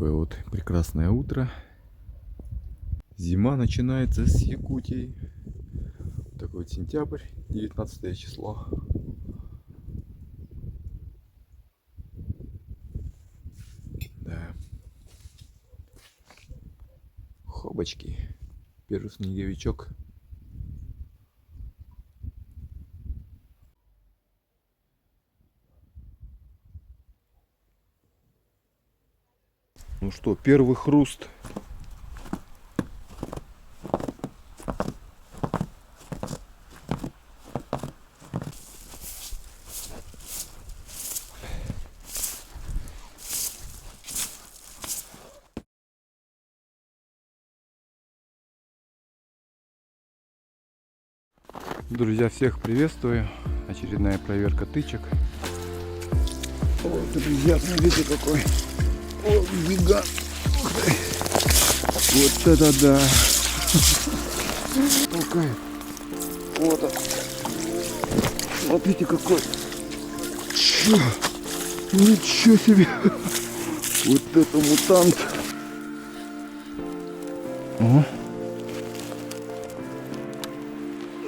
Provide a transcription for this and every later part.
Такое вот прекрасное утро. Зима начинается с Якутии. Такой вот сентябрь, 19 число. Да. Хобочки. Первый снеговичок. Ну что, первый хруст. Друзья, всех приветствую. Очередная проверка тычек. Вот, друзья, смотрите какой. О, гигант. Ух ты. Вот это да. Какой. Вот он. Смотрите какой. Чё? Ничего себе. Вот это мутант. О.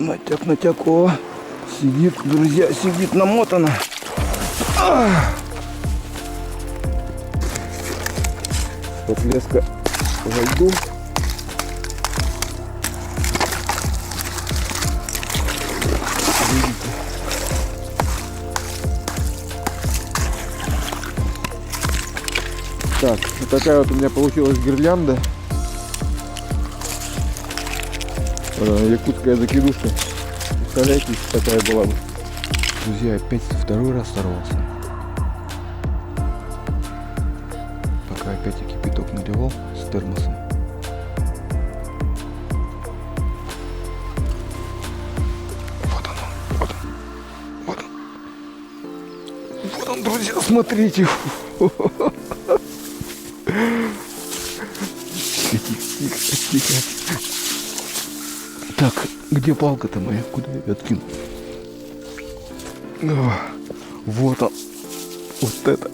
Натяг, о, сидит, друзья, сидит намотано. Подлеска войду. Видите? Так, вот такая вот у меня получилась гирлянда. Якутская закидушка. Представляете, такая была бы. Друзья, опять второй раз сорвался. Пока опять я кипяток наливал с термосом. Вот он, вот он, вот он. Вот он, друзья, смотрите. Тихо. Так, где палка-то моя? Куда я откину? Вот он. Вот это.